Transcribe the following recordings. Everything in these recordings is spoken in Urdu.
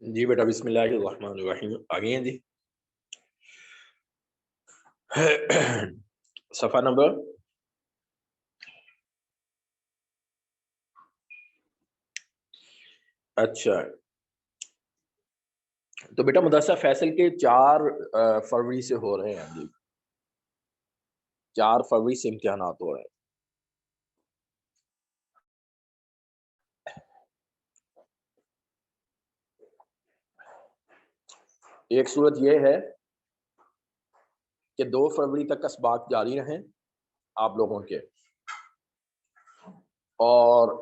جی بیٹا بسم اللہ الرحمن الرحیم آگے ہیں جی. صفحہ نمبر اچھا. تو بیٹا مدرسہ فیصل کے 4 فروری سے ہو رہے ہیں جی. 4 فروری سے امتحانات ہو رہے ہیں. ایک صورت یہ ہے کہ 2 فروری تک اسباق جاری رہیں آپ لوگوں کے، اور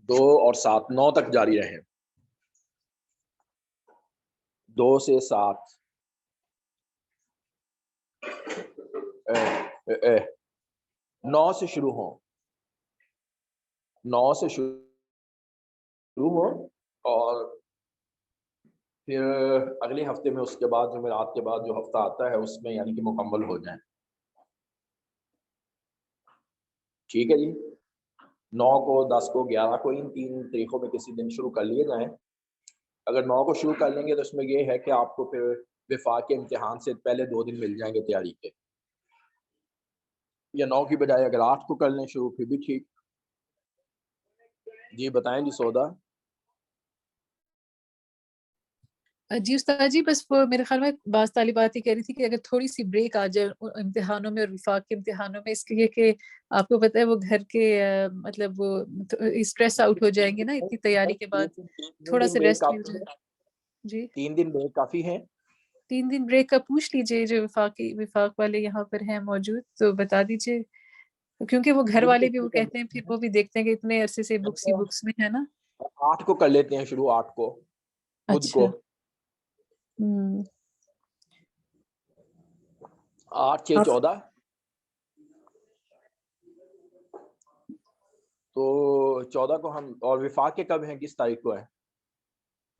دو اور 7 9 تک جاری رہیں. 2 سے 7 9 سے شروع ہوں، 9 سے شروع ہوں، اور پھر اگلے ہفتے میں اس کے بعد جمعرات کے بعد جو ہفتہ آتا ہے اس میں یعنی کہ مکمل ہو جائیں. ٹھیک ہے جی. 9 کو 10 کو 11 کو ان 3 تاریخوں میں کسی دن شروع کر لیے جائیں. اگر 9 کو شروع کر لیں گے تو اس میں یہ ہے کہ آپ کو پھر وفاق کے امتحان سے پہلے 2 دن مل جائیں گے تیاری کے، یا 9 کی بجائے اگر 8 کو کر لیں شروع پھر بھی ٹھیک. جی بتائیں جی سودا. جی استاد جی، بس وہ میرے خیال میں بعض طالبات یہ کہہ رہی تھی کہ اگر تھوڑی سی بریک آ جائے امتحانوں میں اور وفاق کے امتحانوں میں، اس لیے کہ آپ کو پتہ ہے وہ گھر کے مطلب وہ اسٹریس آؤٹ ہو جائیں گے نا اتنی تیاری کے بعد، تھوڑا سا ریسٹ مل جائے. جی 3 دن بریک کافی ہیں. 3 دن بریک کا پوچھ لیجئے جو وفاق والے یہاں پر ہیں موجود تو بتا دیجئے، کیونکہ وہ گھر والے بھی وہ کہتے ہیں پھر وہ بھی دیکھتے ہیں کہ اتنے عرصے سے بکس میں ہے نا. 8 کو کر لیتے ہیں شروع، 8 کو بدھ اچھا. کو. 8 6 14 تو 14 کو ہم، اور وفاق کے کب ہیں، کس تاریخ کو ہے؟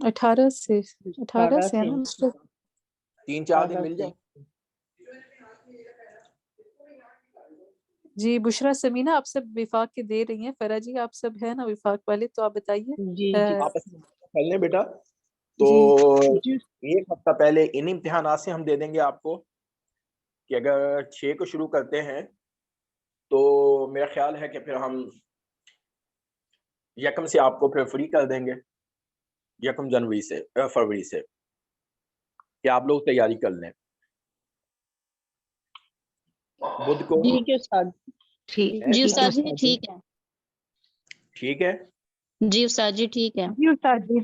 18 سے ہے نا. 3 4 دن مل جائیں. جی بشرا سمینہ آپ سب وفاق کے دے رہی ہیں، فرا جی آپ سب ہیں نا وفاق والے، تو آپ بتائیے. جی آپس میں کر لیں بیٹا. تو ایک ہفتہ پہلے ان امتحانات سے ہم دے دیں گے آپ کو کہ اگر 6 کو شروع کرتے ہیں تو میرا خیال ہے کہ پھر ہم 1 سے آپ کو پھر فری کر دیں گے، 1 جنوری سے فروری سے، کہ آپ لوگ تیاری کر لیں. بدھ کو ٹھیک ہے استاد. جی استاد جی ٹھیک ہے. ٹھیک ہے جی استاد جی ٹھیک ہے. جی استاد جی.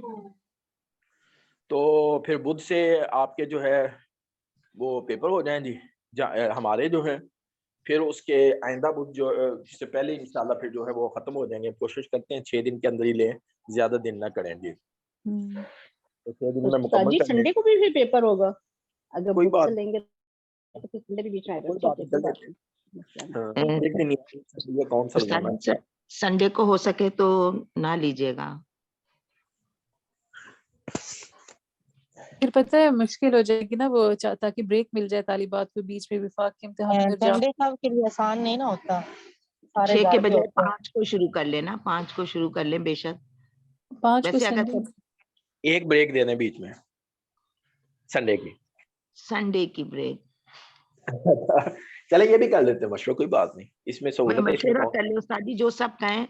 تو پھر بدھ سے آپ کے جو ہے وہ پیپر ہو جائیں جی ہمارے جو ہے، پھر اس کے آئندہ بدھ جو اس سے پہلے انشاءاللہ پھر جو ہے وہ ختم ہو جائیں گے. کوشش کرتے ہیں 6 دن کے اندر ہی لیں، زیادہ دن نہ کریں جی. تو 6 دن میں استاد مکمل جی کر سنڈے کو بھی پیپر ہوگا اگر کوئی بدھ بات سے لیں گے تو پھر سنڈے بھی بیچ میں آئے گا. کوئی بات نہیں، ایک دن یہ کون سا لگانا ہے. سنڈے کو ہو سکے تو نہ لیجیے گا، پھر پتہ ہے مشکل ہو جائے گی نا وہ، تاکہ بریک مل جائے طالبات کو بیچ میں وفاق کے امتحان. سنڈے کا کے لیے آسان نہیں نا ہوتا. 6 کے بجائے 5 کو شروع کر لینا، 5 کو شروع کر لیں بے شک. 5 کو ویسے اگر سنڈے، ایک بریک دے دیں بیچ میں سنڈے کی. سنڈے کی بریک چلے یہ بھی کر لیتے ہیں مشورہ, کوئی بات نہیں, اس میں سہولت ہے. مشورہ کر لیں استاد جی جو سب کہیں.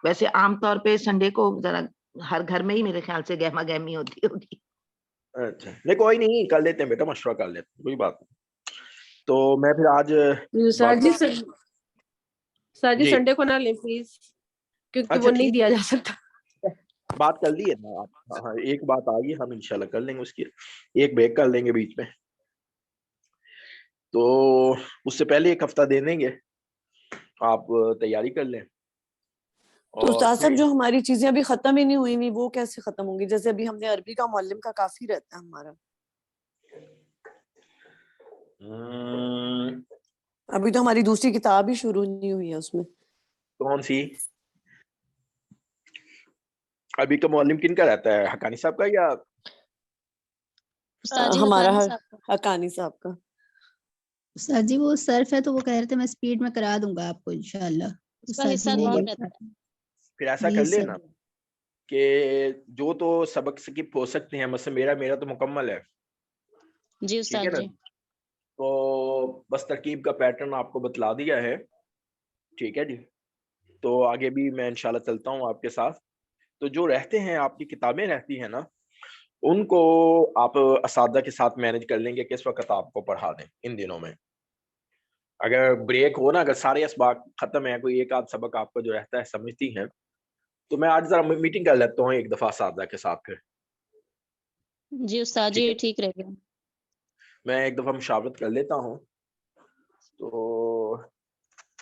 ویسے عام طور پہ سنڈے کو ذرا ہر گھر میں ہی میرے خیال سے گہما گہمی ہوتی ہوگی. اچھا نہیں کوئی نہیں, کر لیتے ہیں بیٹا, مشورہ کر لیتے ہیں, کوئی بات نہیں. تو میں پھر آج ساجی سنڈے کو نہ لیں پلیز, کیونکہ وہ نہیں دیا جا سکتا. بات کر لی ہے نا آپ, ہاں ایک بات آ گئی, ہم انشاءاللہ کر لیں گے, اس کی ایک بریک کر لیں گے بیچ میں, تو اس سے پہلے ایک ہفتہ دے دیں گے, آپ تیاری کر لیں. تو استاد صاحب جو ہماری چیزیں ابھی ختم ہی نہیں ہوئی ہوئی وہ کیسے ختم ہوں گی؟ جیسے ابھی ہم نے عربی کا معلم کا کافی رہتا ہے ہمارا, ابھی تو ہماری دوسری کتاب ہی شروع نہیں ہوئی ہے. اس میں کون سی عربی کا معلم کن کا رہتا ہے, حقانی صاحب کا یا ہمارا حقانی صاحب کا؟ سر جی وہ صرف ہے تو وہ کہہ رہے تھے میں سپیڈ میں کرا دوں گا آپ کو انشاءاللہ. پھر ایسا کر لے نا کہ جو تو سبق سکپ ہو سکتے ہیں, مثلا میرا تو مکمل ہے جی استاد جی, تو بس ترکیب کا پیٹرن آپ کو بتلا دیا ہے, ٹھیک ہے جی. تو آگے بھی میں انشاءاللہ چلتا ہوں آپ کے ساتھ. تو جو رہتے ہیں آپ کی کتابیں رہتی ہیں نا, ان کو آپ اساتذہ کے ساتھ مینج کر لیں گے کس وقت آپ کو پڑھا دیں ان دنوں میں. اگر بریک ہو نا, اگر سارے اسباق ختم ہیں, کوئی ایک آدھ سبق آپ کا جو رہتا ہے سمجھتی ہیں, تو میں آج ذرا میٹنگ کر لیتا ہوں ایک دفعہ اساتذہ کے ساتھ. پھر جی استاد جی ٹھیک رہے گا, میں ایک دفعہ مشاورت کر لیتا ہوں, تو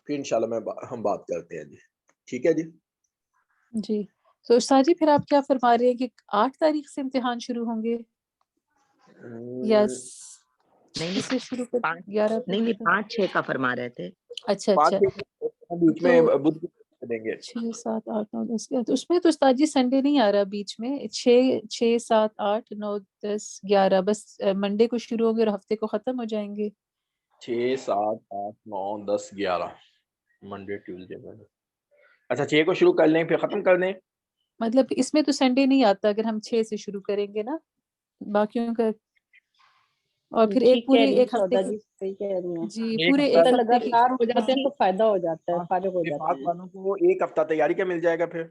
پھر انشاءاللہ ہم بات کرتے ہیں جی, ٹھیک ہے جی. جی تو استاد جی پھر آپ کیا فرما رہے ہیں کہ 8 تاریخ سے امتحان شروع ہوں گے یا سے شروع کر 11 نہیں 5-6 کا فرما رہے تھے. اچھا اچھا, بیچ میں بدھ دیں گے 6 7 8 9 10 تو اس میں تو استاد جی سنڈے نہیں آ رہا بیچ میں, 6 7 8 9 10 11 بس منڈے کو شروع ہوں گے اور ہفتے کو ختم ہو جائیں گے. 6 7 8 9 10 11 منڈے ٹیوزڈے. اچھا 6 کو شروع کر لیں پھر ختم کر دیں, مطلب اس میں تو سنڈے نہیں آتا اگر ہم 6 سے شروع کریں گے نا باقیوں کا, اور پھر ایک ہفتے جی پورے ایک ہفتے لگاتار ہو جاتے ہیں تو فائدہ ہو جاتا ہے, فارغ ہو جاتے ہیں. والوں کو ایک ہفتہ تیاری کا مل جائے گا پھر.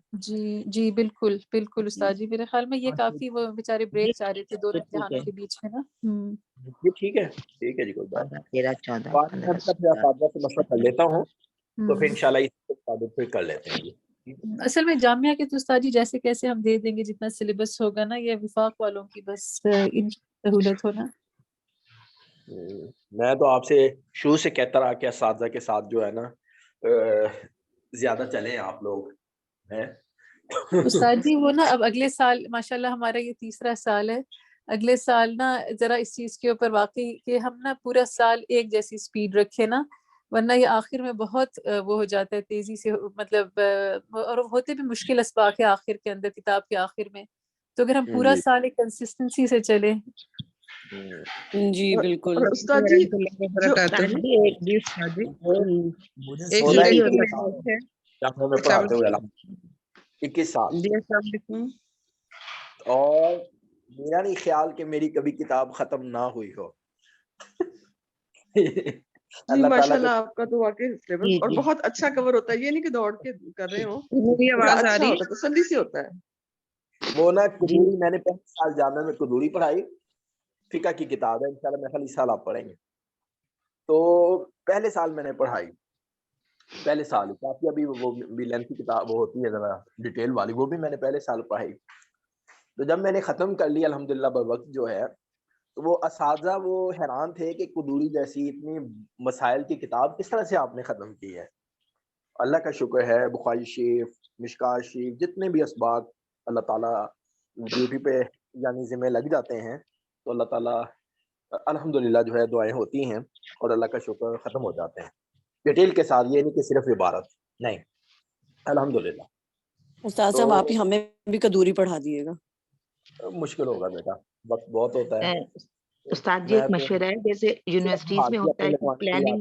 جی بالکل بالکل استاد جی, میرے خیال میں یہ کافی, وہ بیچارے بریک چاہ رہے تھے دونوں امتحانوں کے بیچ میں نا. یہ ٹھیک ہے جی, کوئی بات 13 14 میں اساتذہ سے مشورہ کر لیتا ہوں, تو پھر انشاءاللہ اس پھر کر لیتے ہیں. اصل میں جامعہ کے تو استاد جی جیسے کیسے ہم دے دیں گے جتنا سلیبس ہوگا نا, یہ وفاق والوں کی بس ان سہولت ہونا. میں تو آپ سے شروع سے کہتا رہا کہ اساتذہ کے ساتھ جو ہے نا زیادہ چلیں آپ لوگ ہیں. استاد جی وہ نا اب اگلے سال ماشاءاللہ ہمارا یہ 3را سال ہے, اگلے سال نا ذرا اس چیز کے اوپر واقعی کہ ہم نا پورا سال ایک جیسی سپیڈ رکھے نا, ورنہ یہ آخر میں بہت وہ ہو جاتا ہے تیزی سے, مطلب اور ہوتے بھی مشکل اسباق ہے آخر کے اندر کتاب کے آخر میں. تو اگر ہم پورا سال ایک کنسسٹنسی سے چلیں. جی بالکل استاد جی پڑھاتے ہوئے 21 سال, اور میرا نہیں خیال کہ میری کبھی کتاب ختم نہ ہوئی ہو. جی ماشاءاللہ آپ کا تو واقعی سلیبس اور بہت اچھا کور ہوتا ہے, یہ نہیں کہ دوڑ کے کر رہے ہو, اچھا ہوتا ہے, تسلی سے ہوتا ہے. وہ نا قدوری, میں نے پہلے سال جامعہ میں قدوری پڑھائی, فقہ کی کتاب ہے, انشاءاللہ میں خالی سال آپ پڑھیں گے. تو پہلے سال میں نے پڑھائی, پہلے سال ہی کافی, ابھی وہ بھی لینتھی کتاب وہ ہوتی ہے ذرا ڈیٹیل والی, وہ بھی میں نے پہلے سال پڑھائی. تو جب میں نے ختم کر لی الحمدللہ بوقت جو ہے, تو وہ اساتذہ وہ حیران تھے کہ قدوری جیسی اتنی مسائل کی کتاب کس طرح سے آپ نے ختم کی ہے. اللہ کا شکر ہے, بخاری شریف, مشکات شریف, جتنے بھی اسباق اللہ تعالیٰ ڈیوٹی پہ یعنی ذمہ لگ جاتے ہیں, تو اللہ تعالیٰ الحمدللہ جو ہے دعائیں ہوتی ہیں اور اللہ کا شکر ختم ہو جاتے ہیں ڈیٹیل کے ساتھ. یہ نہیں کہ صرف عبارت, نہیں, الحمدللہ. استاد صاحب آپ ہی ہمیں بھی قدوری پڑھا دیے گا. مشکل ہوگا بیٹا, وقت بہت ہوتا ہے. استاد جی ایک مشورہ ہے, جیسے یونیورسٹیز میں ہوتا ہے کہ پلاننگ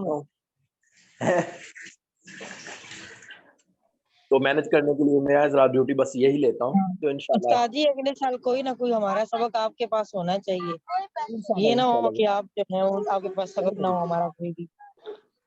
تو مینج کرنے کے لیے میں ذرا ڈیوٹی بس یہی لیتا ہوں. تو انشاءاللہ استاد جی اگلے سال کوئی نہ کوئی ہمارا سبق آپ کے پاس ہونا چاہیے, یہ نہ ہو کہ آپ جو ہے آپ کے پاس سبق نہ ہو ہمارا کوئی بھی.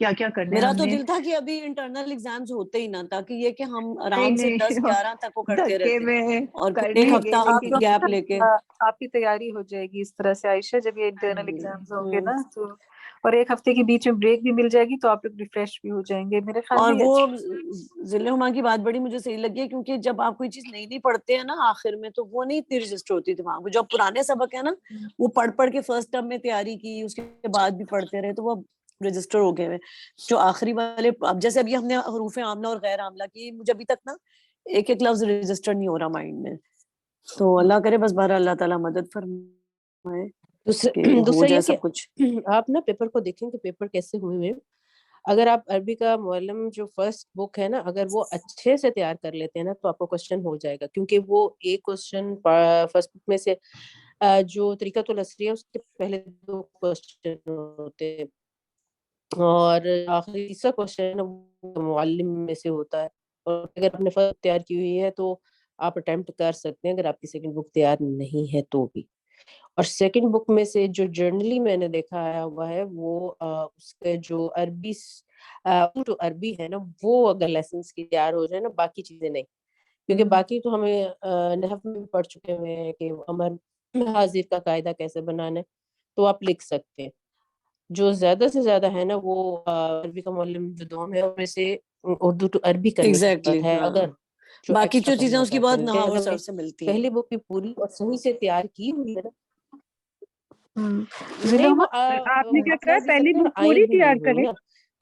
کیا کیا کرنا ہے میرا ہم تو نے. دل تھا کہ ابھی انٹرنل ایگزامز ہوتے ہی نہ, تاکہ یہ کہ ہم نہیں آرام سے 10 نہیں 11 تک وہ کرتے دھکے رہتے میں اور پھر کرنے ایک گے ہفتہ آپ لیکن گیپ لے کے. آپ کی تیاری ہو جائے گی اس طرح سے عائشہ, جب یہ انٹرنل جی ایگزامز ہوں گے نا تو, اور ایک ہفتے کے بیچ میں بریک بھی مل جائے گی تو آپ لوگ ریفریش بھی ہو جائیں گے. میرے خیال اور میں یہ وہ اچھا. ضلع ہما کی بات بڑی مجھے صحیح لگی ہے, کیونکہ جب آپ کوئی چیز نئی نہیں پڑھتے ہیں نا آخر میں, تو وہ نہیں اتنی رجسٹر ہوتی دماغ میں. جو پرانے سبق ہے نا وہ پڑھ کے فرسٹ ٹرم میں تیاری کی, اس کے بعد بھی پڑھتے رہے, تو وہ رجسٹر ہو گئے ہیں. جو آخری والے اب جیسے ابھی ہم نے حروف عاملہ اور غیر عاملہ کی, مجھے ابھی تک نا ایک ایک لفظ رجسٹر نہیں ہو رہا مائنڈ میں. تو اللہ کرے بس بہرحال اللہ تعالیٰ مدد فرمائے کہ ہو دوسرا جائے یہ سب کچھ. کہ آپ نا پیپر کو دیکھیں کہ پیپر کیسے ہوئے ہیں. اگر آپ عربی کا معلم جو فرسٹ بک ہے نا, اگر وہ اچھے سے تیار کر لیتے ہیں نا تو آپ کو کوشچن ہو جائے گا, کیونکہ وہ ایک کوشچن فرسٹ بک میں سے جو طریقۃ العصریہ اس کے پہلے 2 کوشچن ہوتے ہیں, اور آخری تیسرا کوشچن معلم میں سے ہوتا ہے. اور اگر آپ نے فرسٹ تیار کی ہوئی ہے تو آپ اٹیمپٹ کر سکتے ہیں, اگر آپ کی سیکنڈ بک تیار نہیں ہے تو بھی. اور سیکنڈ بک میں سے جو جرنلی میں نے دیکھا آیا ہوا ہے وہ اس کے جو عربی ٹو عربی ہے نا, وہ اگر لیسنس کی تیار ہو جائے نا, باقی چیزیں نہیں, کیونکہ باقی تو ہمیں نحو میں بھی پڑھ چکے ہوئے ہیں کہ امر حاضر کا قاعدہ کیسے بنانا ہے, تو آپ لکھ سکتے ہیں. جو زیادہ سے زیادہ ہے نا وہ عربی کا معلم جو دوم ہے ان میں سے اردو ٹو عربی کرنے کی ایگزیکٹلی ضرورت ہے, ہاں, اگر جو باقی ایکسٹرا جو چیزیں کرنا اس کی چاہتے بہت ہیں. کہ نحو اگر اور ہم نے صرف سے ملتی ہیں. پہلی بک بھی پوری اور صحیح سے تیار کی ہوئی ہے نا, ضلع نہیں وہ آپ نے کیا کہا حافظ پہلی سکتے ہیں, بک آئیں پوری بھی تیار نہیں ہوئی کریں؟ نا,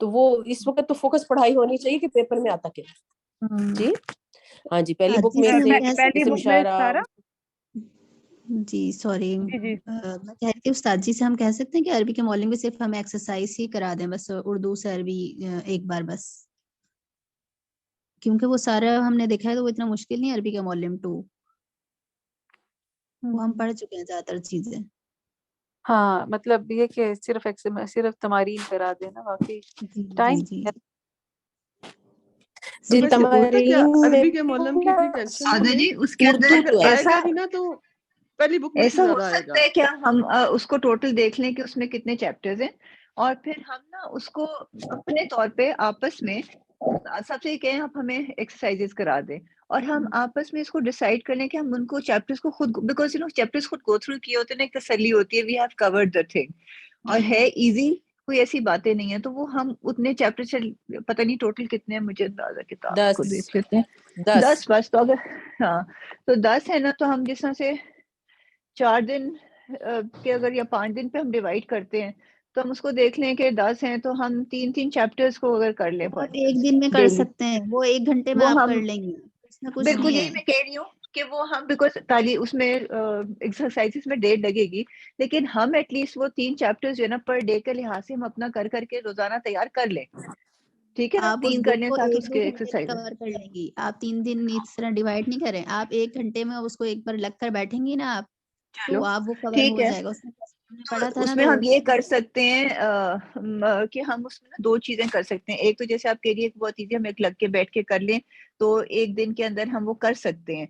تو وہ اس وقت تو فوکس پڑھائی ہونی چاہیے کہ پیپر میں آتا کیا. جی ہاں جی, پہلی بک حاجی میں سے ہم سے کہہ پہلی سکتے اسم ہیں. بک میں اشارہ. سارا. جی سوری, جی جی میں کہہ رہی تھی استاد جی سے ہم کہہ سکتے ہیں کہ عربی کے معلم بھی صرف ہمیں ایکسرسائز ہی کرا دیں بس, اردو سے عربی ایک بار بس, کیونکہ وہ سارا ہم نے دیکھا ہے تو وہ اتنا مشکل نہیں. عربی کا معلم 2 وہ ہم پڑھ چکے ہیں زیادہ تر چیزیں. ہاں مطلب یہ کہ صرف تمارین کرا دینا, باقی جی ٹائم. جی جی. تو جی ویسے ہوتا کیا تمارین میں عربی کے معلم کی اتنی ٹینشن سادہ نہیں جی ہے, اس کے اردو اندر ٹو اگر آئے ایسا گا بھی نا تو پہلی بک میں سے ایسا ہو زیادہ آئے سکتا گا. ہے کہ ہم اس کو ٹوٹل دیکھ لیں کہ اس میں کتنے چیپٹرز ہیں, اور پھر ہم نا اس کو اپنے طور پہ آپس میں سب سے کہیں آپ ہمیں ایکسرسائزز کرا دیں, اور ہم آپس میں اس کو ڈیسائیڈ کر لیں کہ ہم ان کو چیپٹرز کو خود, بیکاز چیپٹرز خود گو تھرو کیے ہوتے ہیں نا, ایک تسلی ہوتی ہے we have covered the thing, اور ہے ایزی, کوئی ایسی باتیں نہیں ہیں. تو وہ ہم اتنے چیپٹر سے پتہ نہیں ٹوٹل کتنے ہیں, مجھے اندازہ کتاب کو 10 دیکھ لیتے ہیں 10 بس. تو اگر ہاں تو 10 ہے نا, تو ہم جس طرح سے 4 دن کے اگر یا 5 دن پہ ہم ڈیوائڈ کرتے ہیں, تو ہم اس کو دیکھ لیں کہ 10 ہیں تو ہم 3 چیپٹرز کو اگر کر لیں وہ فار آپ ایک انسٹنس دن میں کر ڈیلی, سکتے ہیں, وہ 1 گھنٹے میں وہ آپ ہم کر لیں گے, اس میں کچھ بالکل نہیں یہی ہے. میں کہہ رہی ہوں کہ وہ ہم بیکاز تعلیم اس میں ایکسرسائزز میں ڈیٹ لگے گی, لیکن ہم ایٹ لیسٹ وہ 3 چیپٹرز جو ہے نا پر ڈے کے لحاظ سے ہم اپنا کر کے روزانہ تیار کر لیں. ٹھیک ہے نا, آپ اس 3 کر بک لیں کو تاکہ اس 1-2 کے گھنٹے میں ایکسرسائز. کور کر لیں گی. آپ 3 دن اس طرح ڈیوائڈ نہیں کریں, آپ 1 گھنٹے میں اس کو ایک بار لگ کر بیٹھیں گی نا آپ, چلو تو آپ وہ کور ٹھیک ہو ہے. جائے گا. اس میں ہم نے تو پڑھا تھا نا, اس میں تو ہم یہ کر سکتے ہیں کہ ہم اس میں 2 چیزیں کر سکتے ہیں. ایک تو جیسے آپ کہہ رہی ہے بہت ایزی, ہم ایک لگ کے بیٹھ کے کر لیں تو 1 دن کے اندر ہم وہ کر سکتے ہیں.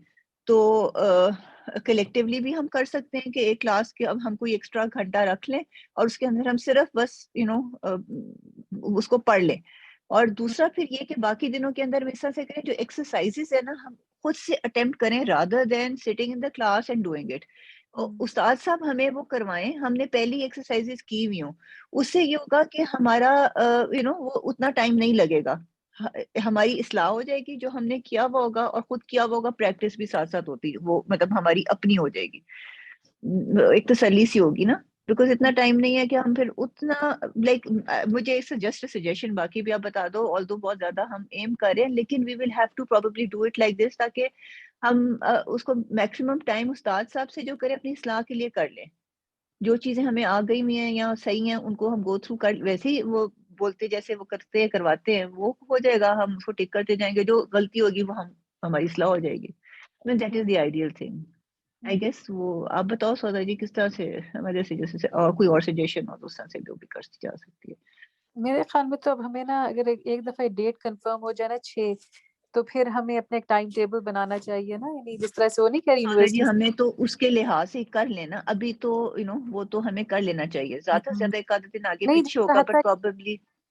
تو کلیکٹیولی بھی ہم کر سکتے ہیں کہ ایک کلاس کے اب ہم کوئی ایکسٹرا گھنٹہ رکھ لیں اور اس کے اندر ہم صرف بس اس کو پڑھ لیں. اور دوسرا پھر یہ کہ باقی دنوں کے اندر ویسا سے کریں, جو ایکسرسائزز ہے نا ہم خود سے اٹیمپٹ کریں rather than sitting in the class and doing it. استاد صاحب ہمیں وہ کروائیں, ہم نے پہلی ایکسرسائزز کی ہوئی ہوں, اس سے یہ ہوگا کہ ہمارا وہ اتنا ٹائم نہیں لگے گا, ہماری اصلاح ہو جائے گی, جو ہم نے کیا ہوا ہوگا اور خود کیا ہوا ہوگا پریکٹس بھی ساتھ ساتھ ہوتی, وہ مطلب ہماری اپنی ہو جائے گی, ایک تسلی سی ہوگی نا. بیکاز اتنا ٹائم نہیں ہے کہ ہم پھر اتنا لائک, مجھے اس سے جسٹ سجیشن, باقی بھی آپ بتا دو, although بہت زیادہ ہم ایم کریں, لیکن we will have to probably do it like this, تاکہ ہم اس کو میکسیمم ٹائم استاد صاحب سے جو کریں اپنی اصلاح کے لیے کر لیں. جو چیزیں ہمیں آ گئی ہوئی ہیں یا صحیح ہیں ان کو ہم گو تھرو کر, ویسے ہی وہ بولتے جیسے وہ کرتے ہیں کرواتے ہیں وہ ہو جائے گا, ہم اس کو ٹک کرتے جائیں گے, جو غلطی ہوگی وہ ہماری اصلاح ہو جائے گی. That is the ideal thing I guess. وہ آپ بتاؤ سودا جی کس طرح سے ہمارے جیسے اور کوئی اور سجیشن ہو تو اس طرح سے جو بھی کر جا سکتی ہے. میرے خیال میں تو اب ہمیں نا اگر ایک دفعہ ڈیٹ کنفرم ہو جائے نا 6, تو پھر ہمیں اپنے ایک ٹائم ٹیبل بنانا چاہیے نا, یعنی جس طرح سے وہ نہیں کہہ رہی سودا جی یونیورسٹی. ہمیں تو اس کے لحاظ سے کر لینا ابھی تو وہ تو ہمیں کر لینا چاہیے, زیادہ سے زیادہ ایک آدھ دن آگے نہیں پیچھے ہوگا حتیٰ بٹ پروبیبلی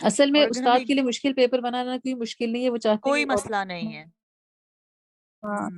اصل میں اور اگر استاد ہمیں کے لیے مشکل پیپر بنانا کوئی مشکل نہیں ہے، وہ چاہتے کوئی ہیں مسئلہ نہیں ہے. ہاں